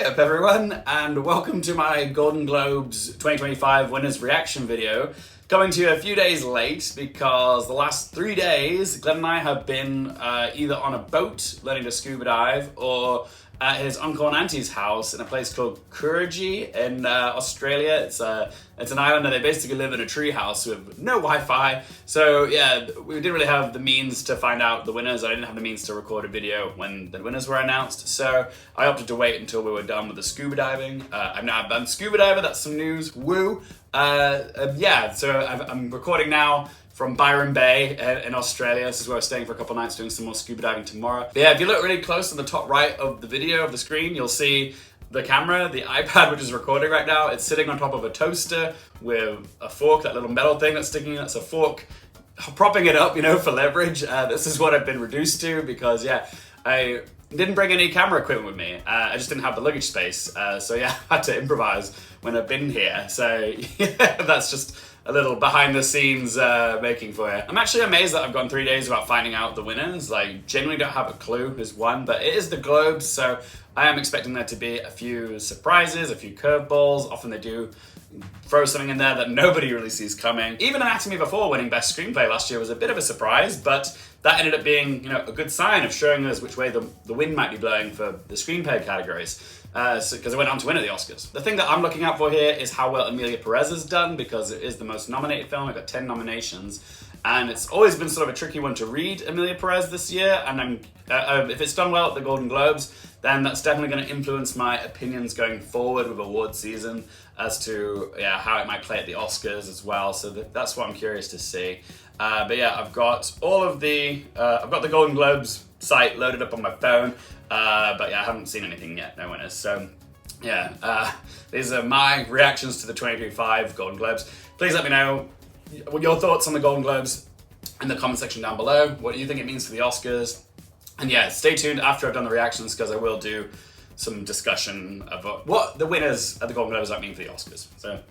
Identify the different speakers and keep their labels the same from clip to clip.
Speaker 1: up everyone, and welcome to my Golden Globes 2025 winners reaction video. Coming to you a few days late because the last 3 days, Glenn and I have been either on a boat learning to scuba dive or at his uncle and auntie's house in a place called Coorgee in Australia. It's an island and they basically live in a tree house with no Wi-Fi. So yeah, we didn't really have the means to find out the winners. I didn't have the means to record a video when the winners were announced. So I opted to wait until we were done with the scuba diving. I've now done scuba diver, that's some news, woo. Yeah, so I'm recording now from Byron Bay in Australia. This is where we're staying for a couple nights, doing some more scuba diving tomorrow. But yeah, if you look really close on the top right of the video, of the screen, you'll see the camera, the iPad, which is recording right now. It's sitting on top of a toaster with a fork, that little metal thing that's sticking, that's a fork, propping it up, you know, for leverage. This is what I've been reduced to because, yeah, I didn't bring any camera equipment with me. I just didn't have the luggage space. So yeah, I had to improvise when I've been here. So yeah, that's just a little behind the scenes making for you. I'm actually amazed that I've gone 3 days without finding out the winners. Like, genuinely don't have a clue who's won, but it is the Globes, so I am expecting there to be a few surprises, a few curveballs. Often they do throw something in there that nobody really sees coming. Even Anatomy of a Fall winning Best Screenplay last year was a bit of a surprise, but that ended up being, you know, a good sign of showing us which way the wind might be blowing for the screenplay categories. Because it went on to win at the Oscars. The thing that I'm looking out for here is how well Emilia Perez has done, because it is the most nominated film. It got 10 nominations, and it's always been sort of a tricky one to read Emilia Perez this year. And if it's done well at the Golden Globes, then that's definitely going to influence my opinions going forward with award season as to how it might play at the Oscars as well. So that's what I'm curious to see. But yeah, I've got all of the I've got the Golden Globes site loaded up on my phone. But yeah, I haven't seen anything yet, no winners. So yeah, these are my reactions to the 2025 Golden Globes. Please let me know your thoughts on the Golden Globes in the comment section down below. What do you think it means for the Oscars? And yeah, stay tuned after I've done the reactions, because I will do some discussion about what the winners at the Golden Globes might mean for the Oscars. So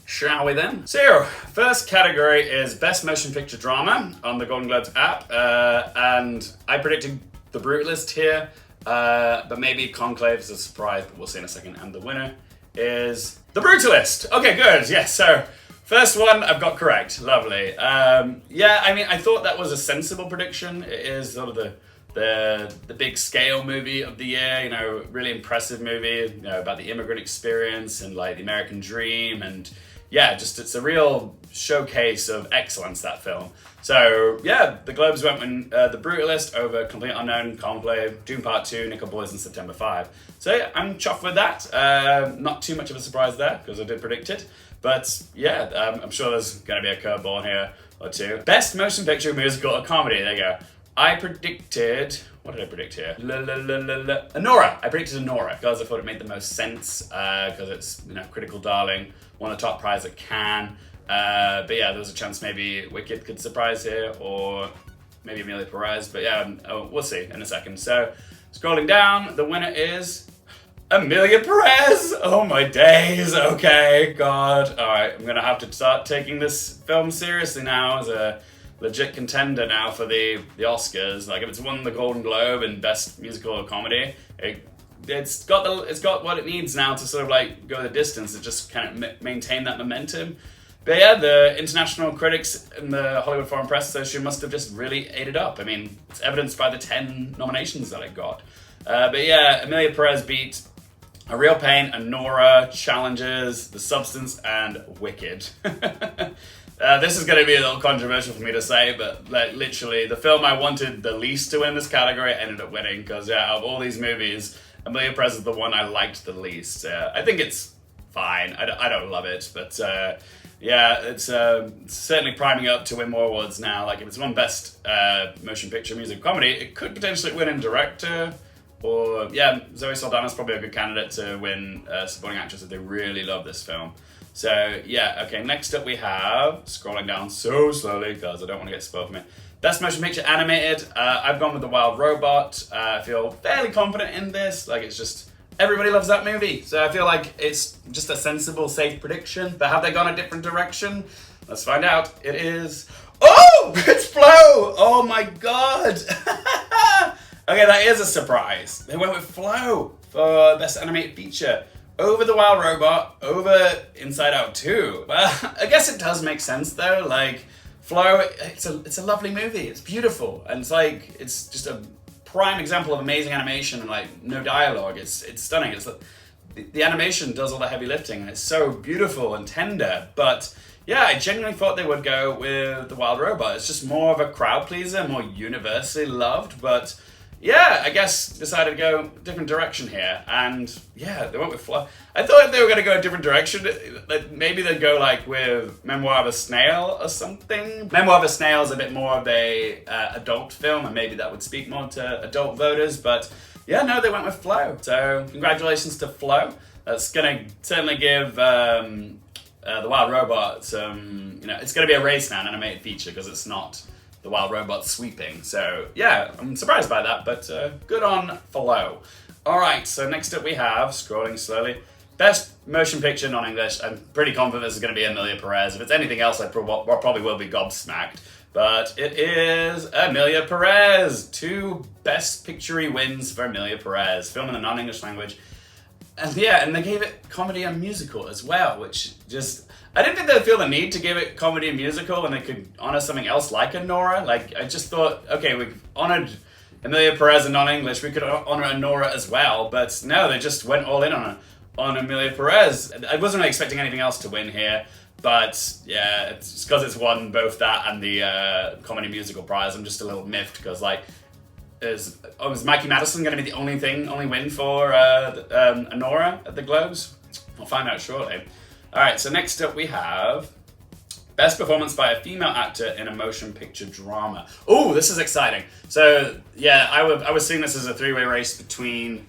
Speaker 1: shall we then? So, first category is Best Motion Picture Drama on the Golden Globes app. And I predicted The Brutalist here. But maybe Conclave is a surprise, but we'll see in a second. And the winner is The Brutalist. Okay, good. Yes, so first one I've got correct. Lovely. Yeah, I mean, I thought that was a sensible prediction. It is sort of the big scale movie of the year, you know, really impressive movie, you know, about the immigrant experience and like the American dream, and yeah, just it's a real showcase of excellence, that film. So yeah, the Globes went with The Brutalist over Complete Unknown, Conclave, Dune Part 2, Nickel Boys, and September 5. So yeah, I'm chuffed with that. Not too much of a surprise there, because I did predict it. But yeah, I'm sure there's going to be a curveball here or two. Best Motion Picture, Musical, or Comedy. There you go. I predicted, what did I predict here? Anora. I predicted Anora because I thought it made the most sense, because it's, you know, critical darling, won the top prize at Cannes. But yeah, there was a chance maybe Wicked could surprise here, or maybe Emilia Perez. But yeah, we'll see in a second. So scrolling down, the winner is Emilia Perez. Oh my days. Okay, God. All right, I'm gonna have to start taking this film seriously now as a legit contender now for the Oscars. Like, if it's won the Golden Globe in Best Musical or Comedy, it's got what it needs now to sort of like go the distance and just kind of maintain that momentum. But yeah, the international critics and the Hollywood Foreign Press Association must have just really ate it up. I mean, it's evidenced by the 10 nominations that it got. But yeah, Emilia Perez beat A Real Pain, Anora, Challenges, The Substance, and Wicked. This is going to be a little controversial for me to say, but like literally the film I wanted the least to win this category ended up winning, because yeah, of all these movies, Emilia Perez is the one I liked the least. I think it's fine. I don't love it, but yeah, it's certainly priming up to win more awards now. Like, if it's won Best Motion Picture, Music, Comedy, it could potentially win in Director. Or yeah, Zoe Saldana's probably a good candidate to win Supporting Actress if they really love this film. So yeah, okay, next up we have, scrolling down so slowly because I don't want to get spoiled from it, Best Motion Picture Animated. I've gone with The Wild Robot. I feel fairly confident in this. Like, it's just, everybody loves that movie. So I feel like it's just a sensible, safe prediction. But have they gone a different direction? Let's find out. It is, oh, it's Flow. Oh my God. Okay, that is a surprise. They went with Flow. for Best Animated Feature over The Wild Robot, over Inside Out 2. Well, I guess it does make sense though. Like, Flow, it's a lovely movie. It's beautiful, and it's just a prime example of amazing animation and like no dialogue. It's stunning. The animation does all the heavy lifting, and it's so beautiful and tender. But yeah, I genuinely thought they would go with The Wild Robot. It's just more of a crowd pleaser, more universally loved. But yeah, I guess decided to go a different direction here. And yeah, they went with Flow. I thought they were going to go a different direction. Like maybe they'd go like with Memoir of a Snail or something. Memoir of a Snail is a bit more of a adult film, and maybe that would speak more to adult voters. But yeah, no, they went with Flow. So congratulations to Flow. That's going to certainly give The Wild Robot some, it's going to be a race now, an animated feature, because it's not The Wild Robot sweeping. So yeah, I'm surprised by that, but good on Flow. All right, so next up we have, scrolling slowly, Best Motion Picture Non-English. I'm pretty confident this is going to be Emilia Perez. If it's anything else, I probably will be gobsmacked. But it is Emilia Perez. 2 Best Picture wins for Emilia Perez. Film in the non-English language. And yeah, and they gave it comedy and musical as well, which just... I didn't think they'd feel the need to give it comedy and musical when they could honor something else like Anora. Like, I just thought, okay, we've honored Emilia Perez in non-English, we could honor Anora as well. But no, they just went all in on Emilia Perez. I wasn't really expecting anything else to win here. But yeah, it's just because it's won both that and the comedy musical prize. I'm just a little miffed because is Mikey Madison going to be the only win for Anora at the Globes? We'll find out shortly. All right, so next up we have Best Performance by a Female Actor in a Motion Picture Drama. Oh, this is exciting. So yeah, I was seeing this as a 3-way race between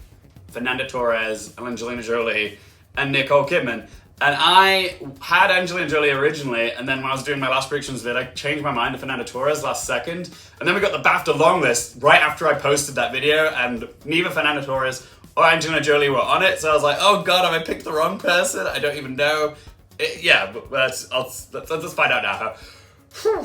Speaker 1: Fernanda Torres, Angelina Jolie, and Nicole Kidman. And I had Angelina Jolie originally, and then when I was doing my last predictions vid, I changed my mind to Fernanda Torres last second. And then we got the BAFTA long list right after I posted that video, and neither Fernanda Torres or Angelina Jolie were on it. So I was like, oh God, have I picked the wrong person? I don't even know. But let's find out now.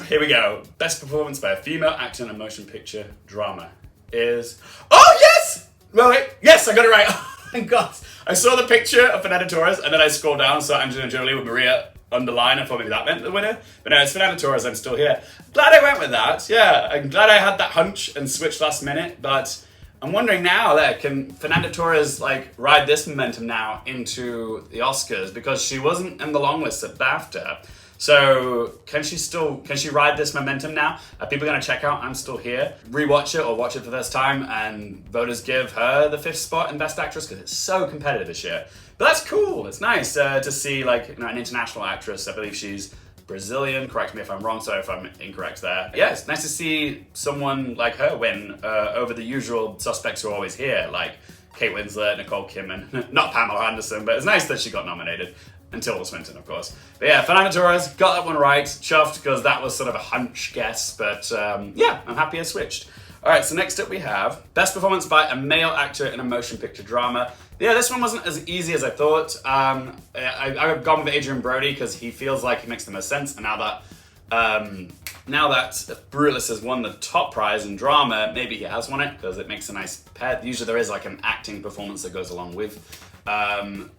Speaker 1: Here we go. Best Performance by a Female Actor in a Motion Picture Drama is... Oh, yes! Wait, yes, I got it right. Oh my God. I saw the picture of Fernanda Torres, and then I scrolled down and saw Angelina Jolie with Maria underline. I thought maybe that meant the winner. But no, it's Fernanda Torres. I'm still here. Glad I went with that. Yeah, I'm glad I had that hunch and switched last minute. But I'm wondering now, can Fernanda Torres ride this momentum now into the Oscars? Because she wasn't in the long list at BAFTA. So can she ride this momentum now? Are people going to check out I'm Still Here, rewatch it or watch it for the first time, and voters give her the 5th spot in Best Actress because it's so competitive this year? But that's cool. It's nice to see an international actress. I believe she's Brazilian. Correct me if I'm wrong. Sorry if I'm incorrect there. Yeah, it's nice to see someone like her win over the usual suspects who are always here, like Kate Winslet, Nicole Kidman, not Pamela Anderson, but it's nice that she got nominated. And Tilda Swinton, of course. But yeah, Fernanda Torres got that one right. Chuffed, because that was sort of a hunch guess. But yeah, I'm happy I switched. All right, so next up we have Best Performance by a Male Actor in a Motion Picture Drama. Yeah, this one wasn't as easy as I thought. I've gone with Adrian Brody because he feels like he makes the most sense. And now that BeReal has won the top prize in drama, maybe he has won it because it makes a nice pair. Usually there is an acting performance that goes along with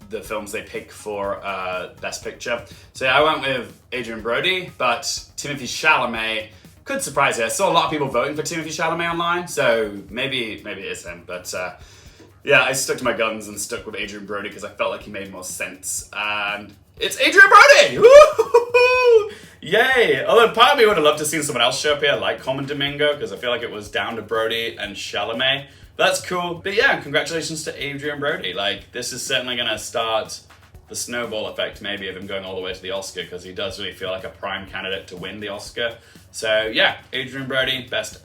Speaker 1: the films they pick for Best Picture. So yeah, I went with Adrian Brody, but Timothée Chalamet could surprise you. I saw a lot of people voting for Timothée Chalamet online, so maybe it is him. But yeah, I stuck to my guns and stuck with Adrian Brody because I felt like he made more sense. And it's Adrian Brody! Woo-hoo-hoo-hoo! Yay! Although part of me would have loved to see someone else show up here, like Common Domingo, because I feel like it was down to Brody and Chalamet. That's cool. But yeah, congratulations to Adrian Brody. This is certainly going to start the snowball effect, maybe, of him going all the way to the Oscar, because he does really feel like a prime candidate to win the Oscar. So yeah, Adrian Brody, Best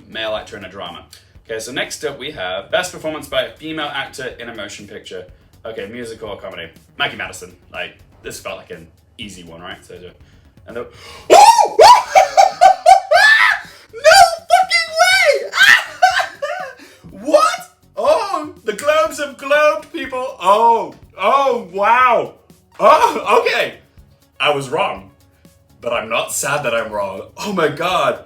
Speaker 1: Male Actor in a Drama. Okay, so next up we have Best Performance by a Female Actor in a Motion Picture. Okay, musical or comedy. Mikey Madison. This felt like an easy one, right? So, and the... What? Oh, the globes have globed, people. Oh, wow. Oh, okay. I was wrong, but I'm not sad that I'm wrong. Oh my God.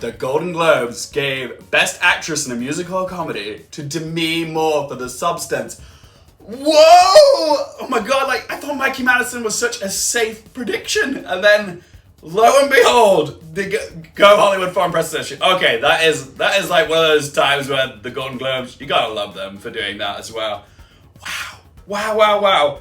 Speaker 1: the Golden Globes gave Best Actress in a Musical or Comedy to Demi Moore for The Substance. Whoa! Oh my god, like, I thought Mikey Madison was such a safe prediction. And then, lo and behold, the Go Hollywood Foreign Press Association. Okay, that is like one of those times where the Golden Globes, you gotta love them for doing that as well. Wow. Wow, wow, wow.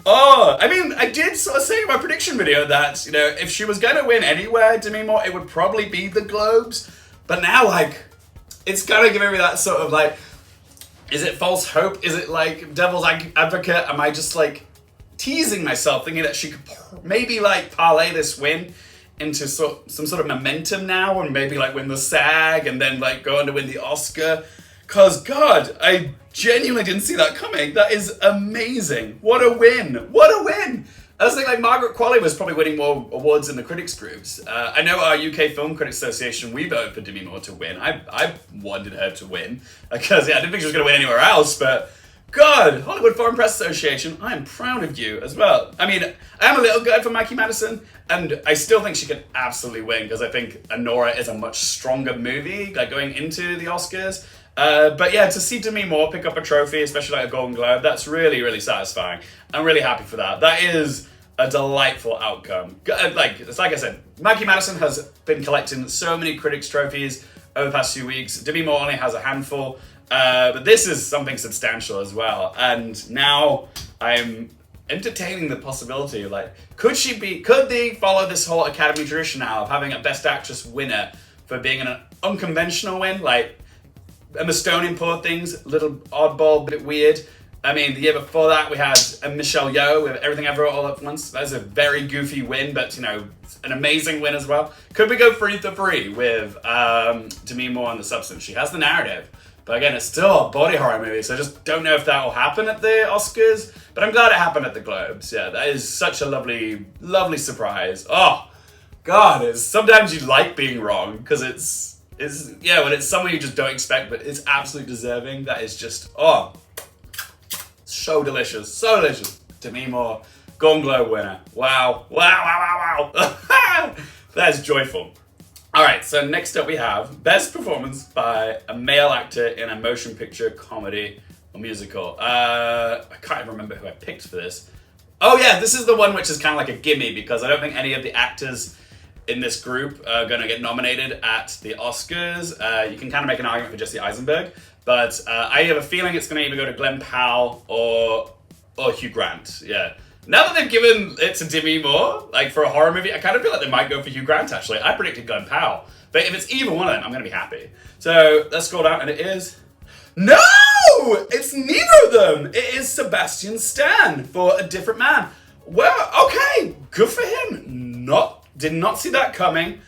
Speaker 1: Oh, I mean, I did sort of say in my prediction video that, you know, if she was going to win anywhere, Demi Moore, it would probably be the Globes. But now, like, it's kind of giving me that sort of, like, is it false hope? Is it, like, devil's advocate? Am I just, like, teasing myself, thinking that she could maybe, like, parlay this win into some sort of momentum now and maybe, like, win the SAG and then, like, go on to win the Oscar? Because, God, I genuinely didn't see that coming. That is amazing. What a win. What a win. I was thinking, like, Margaret Qualley was probably winning more awards in the critics groups. I know our UK Film Critics Association, we voted for Demi Moore to win. I wanted her to win. Because, yeah, I didn't think she was going to win anywhere else, but God, Hollywood Foreign Press Association, I am proud of you as well. I mean, I am a little good for Mikey Madison, and I still think she could absolutely win, because I think Anora is a much stronger movie, like, going into the Oscars. But yeah, to see Demi Moore pick up a trophy, especially like a Golden Globe, that's really, really satisfying. I'm really happy for that. That is a delightful outcome. Like I said, Mikey Madison has been collecting so many critics trophies over the past few weeks. Demi Moore only has a handful, but this is something substantial as well. And now I'm entertaining the possibility of, like, could they follow this whole Academy tradition now of having a Best Actress winner for being an unconventional win? Like, Emma Stone in Poor Things, a little oddball, bit weird. I mean, the year before that, we had Michelle Yeoh with Everything Everywhere All at Once. That was a very goofy win, but, you know, an amazing win as well. Could we go free for free with Demi Moore and The Substance? She has the narrative. But again, it's still a body horror movie, so I just don't know if that will happen at the Oscars. But I'm glad it happened at the Globes. Yeah, that is such a lovely, lovely surprise. Oh, God, sometimes you like being wrong, because when it's someone you just don't expect, but it's absolutely deserving. That is just, so delicious, so delicious. Demi Moore, Golden Globe winner. Wow, wow, wow, wow, wow. That is joyful. All right, so next up we have Best Performance by a Male Actor in a Motion Picture, Comedy, or Musical. I can't even remember who I picked for this. Oh yeah, this is the one which is kind of like a gimme, because I don't think any of the actors in this group are going to get nominated at the Oscars. You can kind of make an argument for Jesse Eisenberg, but I have a feeling it's going to either go to Glenn Powell or Hugh Grant. Yeah. Now that they've given it to Demi Moore, like, for a horror movie, I kind of feel like they might go for Hugh Grant, actually. I predicted Glenn Powell. But if it's either one of them, I'm going to be happy. So let's scroll down, and it is... No! It's neither of them! It is Sebastian Stan for A Different Man. Well, okay, good for him. Did not see that coming.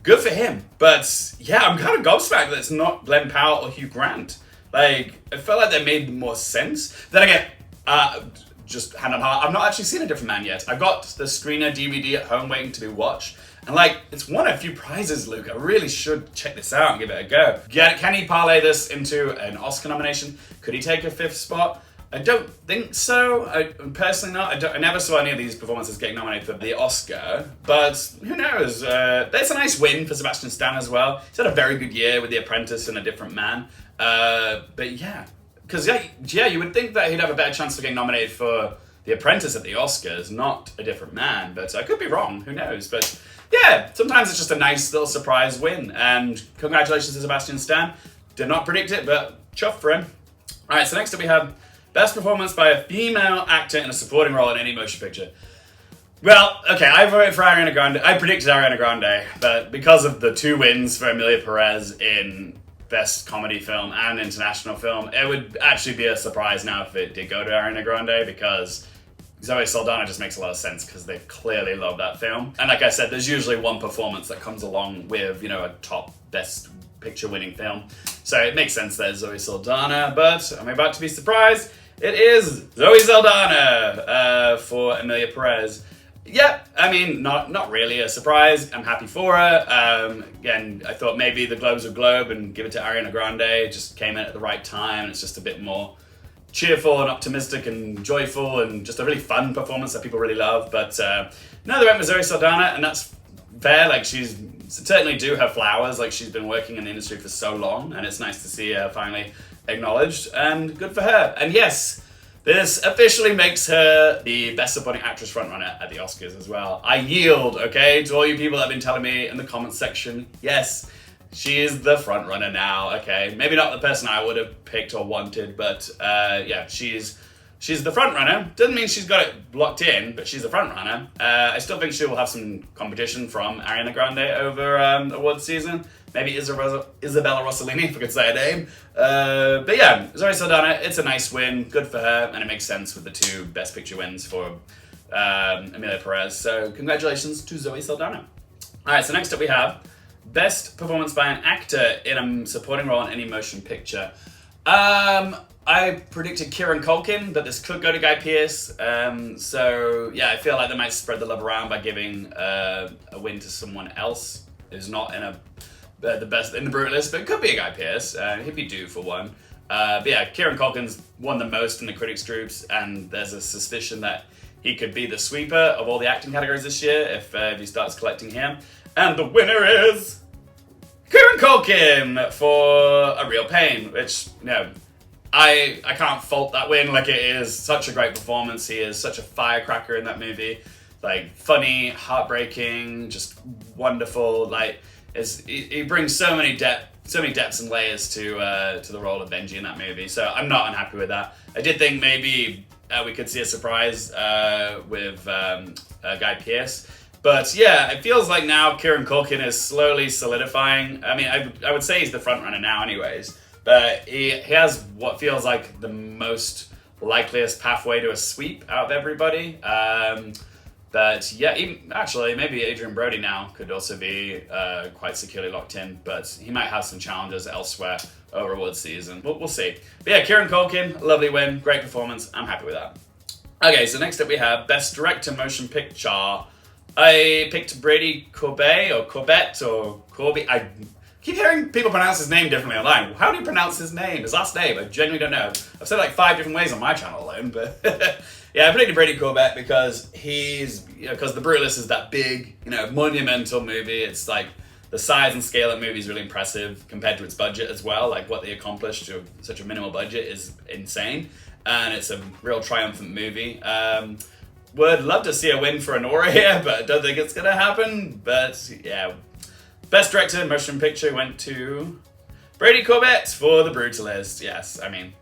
Speaker 1: Good for him. But yeah, I'm kind of gobsmacked that it's not Glenn Powell or Hugh Grant. Like, I felt like they made more sense. Then again, just hand on heart, I've not actually seen A Different Man yet. I've got the screener DVD at home waiting to be watched. And, like, it's won a few prizes, Luke. I really should check this out and give it a go. Can he parlay this into an Oscar nomination? Could he take a 5th spot? I don't think so. Personally not. I never saw any of these performances getting nominated for the Oscar, but who knows? That's a nice win for Sebastian Stan as well. He's had a very good year with The Apprentice and A Different Man. But yeah, because you would think that he'd have a better chance of getting nominated for The Apprentice at the Oscars, not A Different Man, but I could be wrong. Who knows? But yeah, sometimes it's just a nice little surprise win, and congratulations to Sebastian Stan. Did not predict it, but chuff for him. All right, so next up we have Best Performance by a Female Actor in a Supporting Role in Any Motion Picture. Well, okay, I voted for Ariana Grande. I predicted Ariana Grande, but because of the 2 wins for Emilia Perez in Best Comedy Film and International Film, it would actually be a surprise now if it did go to Ariana Grande, because Zoe Saldana just makes a lot of sense, because they clearly love that film. And like I said, there's usually one performance that comes along with, you know, a top Best Picture winning film. So it makes sense that it's Zoe Saldana, but I'm about to be surprised. It is Zoe Saldana for Emilia Perez. Yep, I mean, not really a surprise. I'm happy for her. Again, I thought maybe the Globes would globe and give it to Ariana Grande. It just came in at the right time. It's just a bit more cheerful and optimistic and joyful, and just a really fun performance that people really love. But no, they went with Zoe Saldana, and that's fair. Like, she's certainly do her flowers. Like, she's been working in the industry for so long, and it's nice to see her finally acknowledged, and good for her. And yes, this officially makes her the Best Supporting Actress frontrunner at the Oscars as well. I yield, okay, to all you people that have been telling me in the comments section, yes, she is the frontrunner now, okay? Maybe not the person I would have picked or wanted, but yeah, she's the frontrunner. Doesn't mean she's got it locked in, but she's the frontrunner. I still think she will have some competition from Ariana Grande over awards season. Maybe Isabella Rossellini, if I could say her name. But yeah, Zoe Saldana, it's a nice win. Good for her, and it makes sense with the 2 Best Picture wins for Emilia Perez. So congratulations to Zoe Saldana. All right, so next up we have Best Performance by an Actor in a Supporting Role in Any Motion Picture. I predicted Kieran Culkin, but this could go to Guy Pearce. So yeah, I feel like they might spread the love around by giving a win to someone else who's not in the best in the Brutalist, but it could be a Guy Pearce. He'd be due for one. But yeah, Kieran Culkin's won the most in the critics groups, and there's a suspicion that he could be the sweeper of all the acting categories this year if he starts collecting him. And the winner is Kieran Culkin for A Real Pain, which, you know, I can't fault that win. Like, it is such a great performance. He is such a firecracker in that movie. Like, funny, heartbreaking, just wonderful. Like, he brings so many depths and layers to the role of Benji in that movie. So I'm not unhappy with that. I did think maybe we could see a surprise with Guy Pearce. But yeah, it feels like now Kieran Culkin is slowly solidifying. I mean, I would say he's the front runner now anyways. But he has what feels like the most likeliest pathway to a sweep out of everybody. But yeah, actually, maybe Adrian Brody now could also be quite securely locked in. But he might have some challenges elsewhere over awards season. We'll see. But yeah, Kieran Culkin, lovely win, great performance. I'm happy with that. Okay, so next up we have Best Director Motion Picture. I picked Brady Corbet or Corbett or Corby. I keep hearing people pronounce his name differently online. How do you pronounce his name? His last name? I genuinely don't know. I've said it like 5 different ways on my channel alone, but yeah, I predicted Brady Corbett because because The Brutalist is that big, monumental movie. It's like the size and scale of the movie is really impressive compared to its budget as well. Like what they accomplished with such a minimal budget is insane, and it's a real triumphant movie. Would love to see a win for Anora here, but I don't think it's gonna happen. But yeah, Best Director Motion Picture went to Brady Corbett for The Brutalist. Yes, I mean,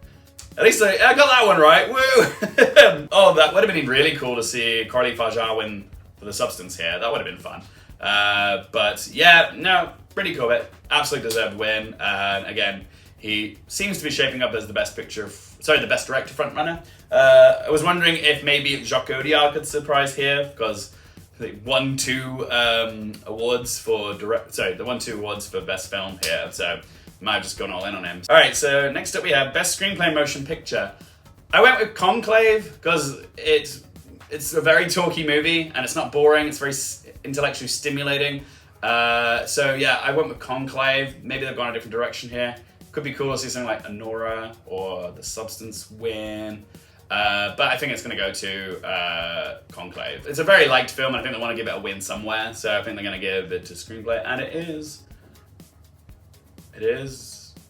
Speaker 1: at least I got that one right. Woo! Oh, that would have been really cool to see Carly Fajar win for The Substance here. That would have been fun. But yeah, no, Brady Corbett, absolutely deserved win. And again, he seems to be shaping up as the Best Director frontrunner. I was wondering if maybe Jacques Audiard could surprise here, because they won 2 awards for Best Film here, so might have just gone all in on him. All right, so next up we have Best Screenplay Motion Picture. I went with Conclave because it's a very talky movie and it's not boring. It's very intellectually stimulating. So yeah, I went with Conclave. Maybe they've gone a different direction here. Could be cool to see something like Anora or The Substance win. But I think it's going to go to Conclave. It's a very liked film, and I think they want to give it a win somewhere. So I think they're going to give it to Screenplay, and it is.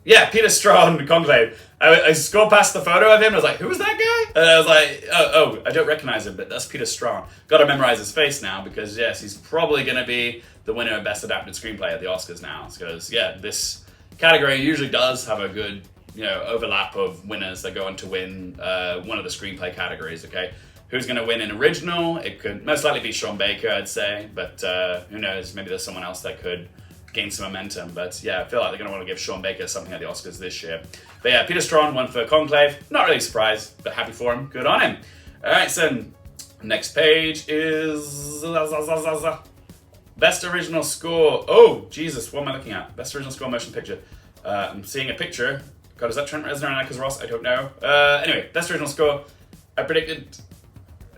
Speaker 1: Yeah, Peter Strawn, Conclave. I scrolled past the photo of him, and I was like, who is that guy? And I was like, oh, I don't recognize him, but that's Peter Strawn. Got to memorize his face now, because yes, he's probably going to be the winner of Best Adapted Screenplay at the Oscars now. Because yeah, this category usually does have a good overlap of winners that go on to win one of the screenplay categories, okay? Who's going to win in original? It could most likely be Sean Baker, I'd say, but who knows? Maybe there's someone else that could gain some momentum. But yeah, I feel like they're going to want to give Sean Baker something at the Oscars this year. But yeah, Peter Strawn won for Conclave. Not really surprised, but happy for him. Good on him. All right, so next page is Best Original Score. Oh, Jesus, what am I looking at? Best Original Score Motion Picture. I'm seeing a picture. God, is that Trent Reznor and Atticus Ross? I don't know. Anyway, Best Original Score. I predicted,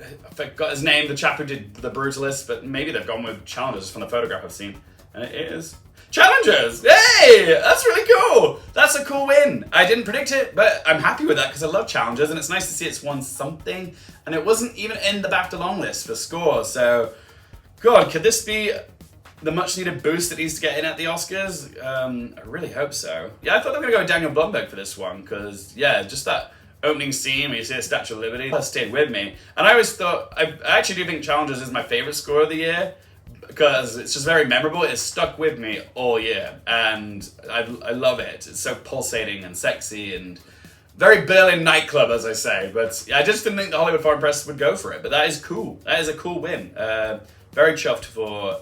Speaker 1: I forgot his name, the chap who did The Brutalist, but maybe they've gone with Challengers from the photograph I've seen. And it is Challengers! Hey! That's really cool! That's a cool win. I didn't predict it, but I'm happy with that because I love Challengers, and it's nice to see it's won something. And it wasn't even in the BAFTA long list for score, so God, could this be the much needed boost it needs to get in at the Oscars? I really hope so. Yeah, I thought they were going to go with Daniel Blumberg for this one, because, yeah, just that opening scene where you see the Statue of Liberty, that stayed with me. And I always thought, I actually do think Challengers is my favorite score of the year, because it's just very memorable. It's stuck with me all year, and I love it. It's so pulsating and sexy and very Berlin nightclub, as I say. But I just didn't think the Hollywood Foreign Press would go for it. But that is cool. That is a cool win. Very chuffed for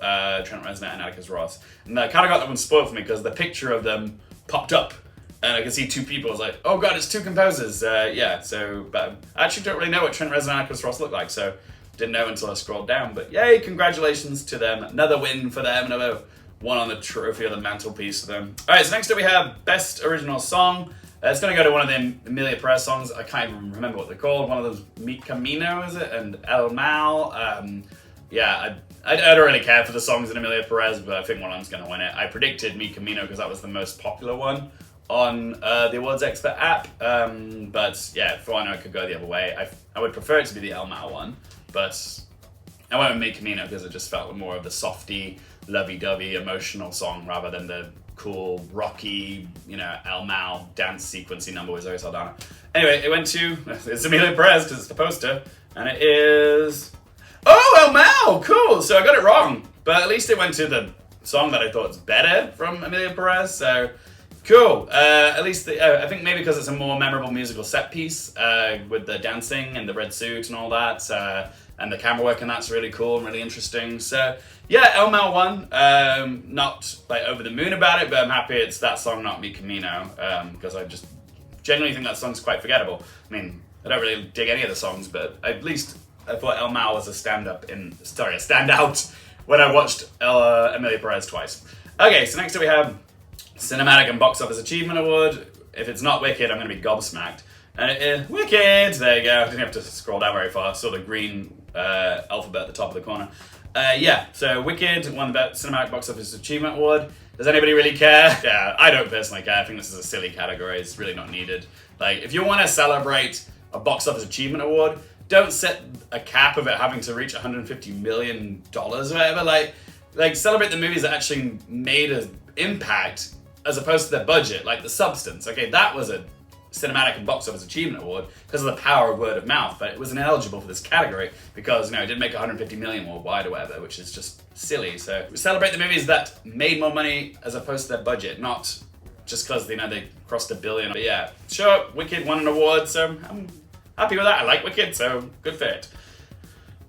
Speaker 1: Trent Reznor and Atticus Ross. And I kind of got that one spoiled for me because the picture of them popped up. And I could see two people. I was like, oh god, it's two composers. Yeah, so, but I actually don't really know what Trent Reznor and Atticus Ross look like, so didn't know until I scrolled down. But yay, congratulations to them. Another win for them, another one on the trophy or the mantelpiece for them. Alright, so next up we have Best Original Song. It's going to go to one of the Emilia Perez songs. I can't even remember what they're called. One of those, Mi Camino, is it? And El Mal. Yeah, I don't really care for the songs in Emilia Perez, but I think one of them's going to win it. I predicted Mi Camino because that was the most popular one on the Awards Expert app. But yeah, for all I know, it could go the other way. I would prefer it to be the El Mal one, but I went with Mi Camino because it just felt more of the softy, lovey-dovey, emotional song rather than the cool, rocky, you know, El Mal dance sequencey number with Zoe Saldana. Anyway, it went to, it's Emilia Perez because it's the poster, and it is, oh, El Mal, cool, so I got it wrong, but at least it went to the song that I thought was better from Emilia Perez, so cool. At least, I think maybe because it's a more memorable musical set piece with the dancing and the red suit and all that, and the camera work, and that's really cool and really interesting. So yeah, El Mal won. Not like over the moon about it, but I'm happy it's that song, not Mi Camino, because I just genuinely think that song's quite forgettable. I mean, I don't really dig any of the songs, but at least I thought El Mal was a standout when I watched Emilia Perez twice. Okay, so next up we have Cinematic and Box Office Achievement Award. If it's not Wicked, I'm going to be gobsmacked. And it is Wicked! There you go. Didn't have to scroll down very far. Saw the green alphabet at the top of the corner. Yeah, so Wicked won the Cinematic Box Office Achievement Award. Does anybody really care? Yeah, I don't personally care. I think this is a silly category. It's really not needed. Like, if you want to celebrate a Box Office Achievement Award, don't set a cap of it having to reach $150 million or whatever. Like celebrate the movies that actually made an impact as opposed to their budget, like The Substance. Okay, that was a Cinematic and Box Office Achievement Award because of the power of word of mouth, but it was ineligible for this category because, you know, it didn't make 150 million worldwide or whatever, which is just silly. So we celebrate the movies that made more money as opposed to their budget, not just because, you know, they crossed $1 billion. But yeah, sure, Wicked won an award, so I'm happy with that. I like Wicked, so good for it.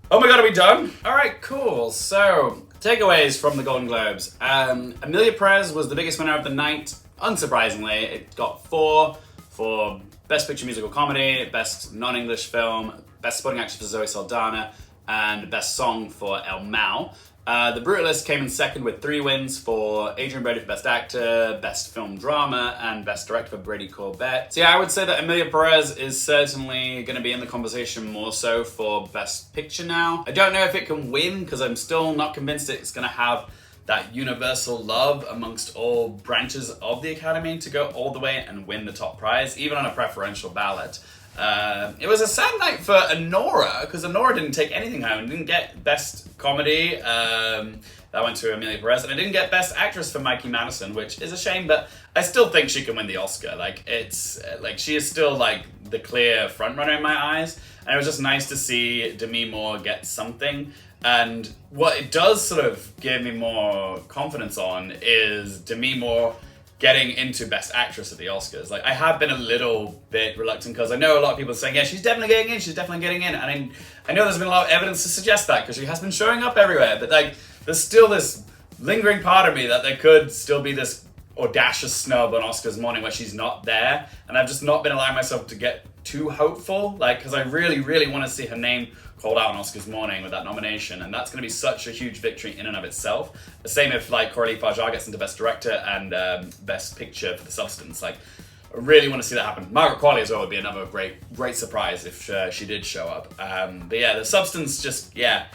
Speaker 1: Oh my god, are we done? Alright, cool. So, takeaways from the Golden Globes. Emilia Perez was the biggest winner of the night, unsurprisingly. It got 4 for Best Picture Musical Comedy, Best Non-English Film, Best Supporting Actress for Zoe Saldana, and Best Song for El Mal. The Brutalist came in second with 3 wins for Adrian Brody for Best Actor, Best Film Drama, and Best Director for Brady Corbett. So yeah, I would say that Emilia Perez is certainly going to be in the conversation more so for Best Picture now. I don't know if it can win because I'm still not convinced it's going to have that universal love amongst all branches of the Academy to go all the way and win the top prize, even on a preferential ballot. It was a sad night for Anora, because Anora didn't take anything home. Didn't get Best Comedy, that went to Emilia Perez, and it didn't get Best Actress for Mikey Madison, which is a shame, but I still think she can win the Oscar. Like, it's, like, she is still, like, the clear frontrunner in my eyes, and it was just nice to see Demi Moore get something. And what it does sort of give me more confidence on is Demi Moore getting into Best Actress at the Oscars. Like, I have been a little bit reluctant because I know a lot of people are saying, yeah, she's definitely getting in, she's definitely getting in. And I know there's been a lot of evidence to suggest that because she has been showing up everywhere. But, like, there's still this lingering part of me that there could still be this audacious snub on Oscars morning where she's not there. And I've just not been allowing myself to get too hopeful, like, because I really, really want to see her name called out on Oscars morning with that nomination, and that's going to be such a huge victory in and of itself. The same if, like, Coralie Farjar gets into Best Director and Best Picture for The Substance. Like, I really want to see that happen. Margaret Qualley as well would be another great surprise if she did show up. But yeah, The Substance just, yeah,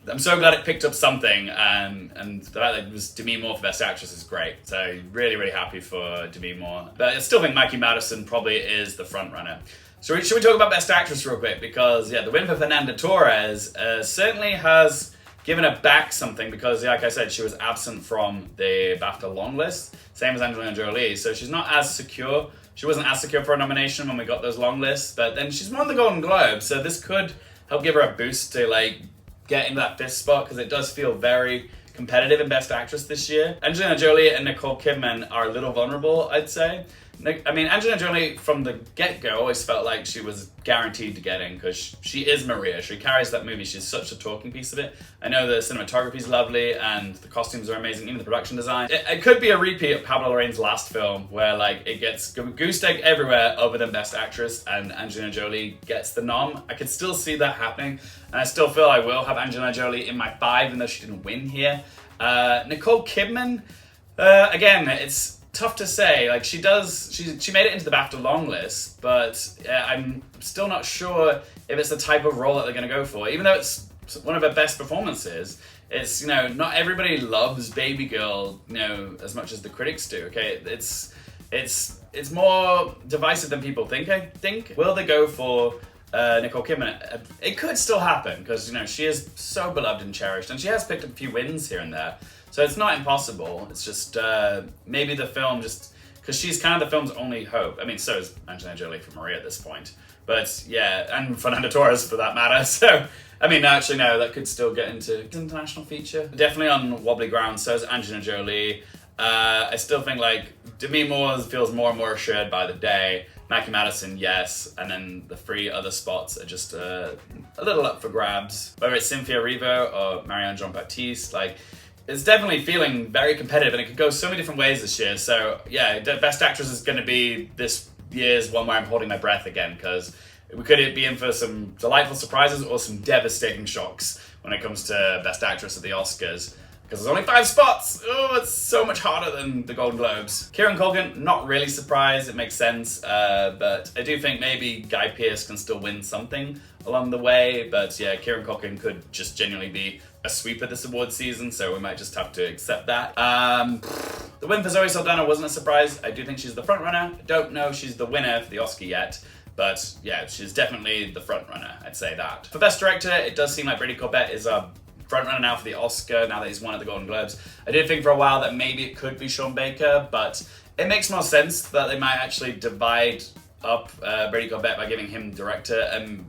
Speaker 1: I'm so glad it picked up something, and the fact that it was Demi Moore for Best Actress is great. So really, really happy for Demi Moore. But I still think Mikey Madison probably is the front runner. So should we talk about Best Actress real quick? Because, yeah, the win for Fernanda Torres certainly has given her back something because, like I said, she was absent from the BAFTA long list, same as Angelina Jolie. So she's not as secure. She wasn't as secure for a nomination when we got those long lists, but then she's won the Golden Globe, so this could help give her a boost to like get into that 5th spot because it does feel very competitive in Best Actress this year. Angelina Jolie and Nicole Kidman are a little vulnerable, I'd say. I mean, Angelina Jolie from the get-go always felt like she was guaranteed to get in because she is Maria. She carries that movie. She's such a talking piece of it. I know the cinematography is lovely and the costumes are amazing, even the production design. It could be a repeat of Pablo Larraín's last film where like it gets goose egg everywhere other than Best Actress and Angelina Jolie gets the nom. I could still see that happening and I still feel I will have Angelina Jolie in my 5 even though she didn't win here. Nicole Kidman, again, it's tough to say. Like she made it into the BAFTA long list, but I'm still not sure if it's the type of role that they're going to go for. Even though it's one of her best performances, it's, you know, not everybody loves Baby Girl, you know, as much as the critics do. Okay, it's more divisive than people think. I think. Will they go for Nicole Kidman? It could still happen because, you know, she is so beloved and cherished, and she has picked up a few wins here and there. So it's not impossible. It's just maybe the film just because she's kind of the film's only hope. I mean, so is Angelina Jolie for Maria at this point. But yeah, and Fernando Torres for that matter. So I mean, actually no, that could still get into international feature. Definitely on wobbly ground. So is Angelina Jolie. I still think like Demi Moore feels more and more assured by the day. Mackie Madison, yes, and then the 3 other spots are just a little up for grabs. Whether it's Cynthia Erivo or Marianne Jean-Baptiste, like. It's definitely feeling very competitive and it could go so many different ways this year. So yeah, Best Actress is going to be this year's one where I'm holding my breath again because we could be in for some delightful surprises or some devastating shocks when it comes to Best Actress at the Oscars. Because there's only 5 spots! Oh, it's so much harder than the Golden Globes. Kieran Culkin, not really surprised, it makes sense. But I do think maybe Guy Pearce can still win something along the way. But yeah, Kieran Culkin could just genuinely be a sweeper this award season, so we might just have to accept that. The win for Zoe Saldana wasn't a surprise. I do think she's the front runner. I don't know if she's the winner for the Oscar yet, but yeah, she's definitely the front runner, I'd say that. For Best Director, it does seem like Brady Corbett is a front runner now for the Oscar, now that he's won at the Golden Globes. I did think for a while that maybe it could be Sean Baker, but it makes more sense that they might actually divide up Brady Corbett by giving him director, and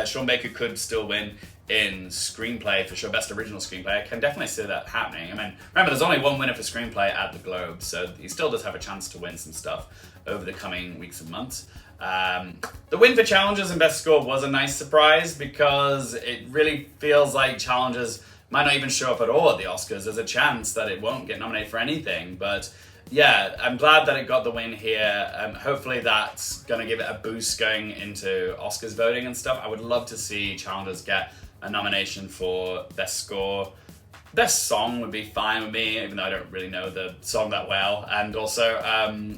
Speaker 1: Sean Baker could still win in screenplay for sure, best original screenplay. I can definitely see that happening. I mean, remember there's only one winner for screenplay at the Globe, so he still does have a chance to win some stuff over the coming weeks and months. The win for challenges and best score was a nice surprise because it really feels like challenges might not even show up at all at the Oscars. There's a chance that it won't get nominated for anything, but yeah, I'm glad that it got the win here. Hopefully that's going to give it a boost going into Oscars voting and stuff. I would love to see challenges get a nomination for Best Score. Best Song would be fine with me, even though I don't really know the song that well. And also,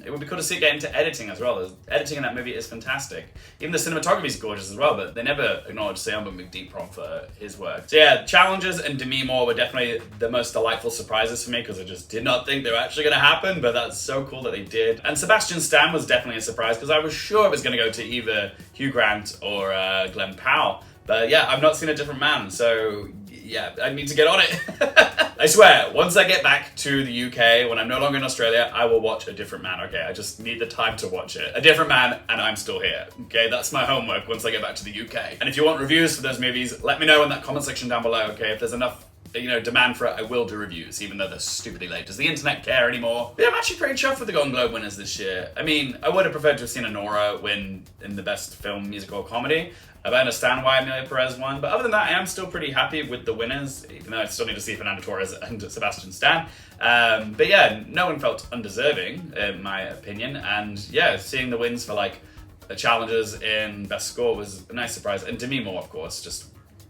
Speaker 1: it would be cool to see it get into editing as well. The editing in that movie is fantastic. Even the cinematography is gorgeous as well, but they never acknowledged Seonbuk McDeeprom for his work. So yeah, Challenges and Demi Moore were definitely the most delightful surprises for me because I just did not think they were actually going to happen, but that's so cool that they did. And Sebastian Stan was definitely a surprise because I was sure it was going to go to either Hugh Grant or Glenn Powell. But yeah, I've not seen A Different Man, so yeah, I need to get on it. I swear, once I get back to the UK, when I'm no longer in Australia, I will watch A Different Man, okay? I just need the time to watch it. A Different Man, and I'm still here, okay? That's my homework once I get back to the UK. And if you want reviews for those movies, let me know in that comment section down below, okay? If there's enough demand for it, I will do reviews, even though they're stupidly late. Does the internet care anymore? But yeah, I'm actually pretty chuffed with the Golden Globe winners this year. I mean, I would have preferred to have seen Nora win in the Best Film, Musical, or Comedy. I understand why Amelia Perez won, but other than that, I am still pretty happy with the winners, even though I still need to see Fernando Torres and Sebastian Stan. But yeah, no one felt undeserving, in my opinion, and yeah, seeing the wins for like the challenges in Best Score was a nice surprise, and Demi Moore, of course, just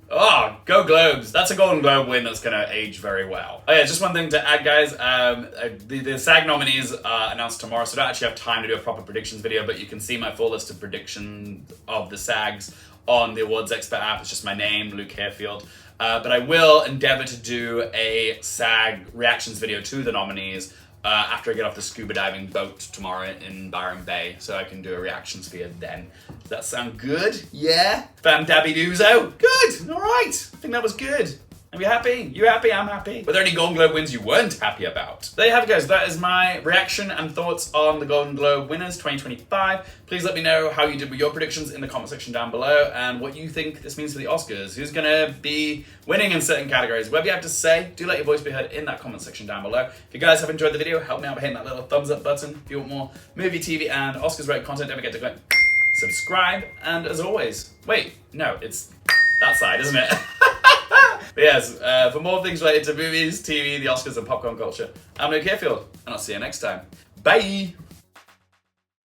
Speaker 1: go Globes! That's a Golden Globe win that's going to age very well. Oh yeah, just one thing to add, guys. The SAG nominees are announced tomorrow, so I don't actually have time to do a proper predictions video, but you can see my full list of predictions of the SAGs on the Awards Expert app. It's just my name, Luke Hearfield. But I will endeavor to do a SAG reactions video to the nominees after I get off the scuba diving boat tomorrow in Byron Bay, so I can do a reactions video then. Does that sound good? Yeah? Bam Dabby Doozo? Good! Alright! I think that was good. Are you happy? You happy? I'm happy. Were there any Golden Globe wins you weren't happy about? There you have it, guys. That is my reaction and thoughts on the Golden Globe winners 2025. Please let me know how you did with your predictions in the comment section down below and what you think this means for the Oscars. Who's gonna be winning in certain categories? Whatever you have to say, do let your voice be heard in that comment section down below. If you guys have enjoyed the video, help me out by hitting that little thumbs up button. If you want more movie, TV, and Oscars related content, don't forget to click subscribe. And as always, wait, no, it's that side, isn't it? But yes, for more things related to movies, TV, the Oscars, and popcorn culture, I'm Luke Hearfield, and I'll see you next time. Bye!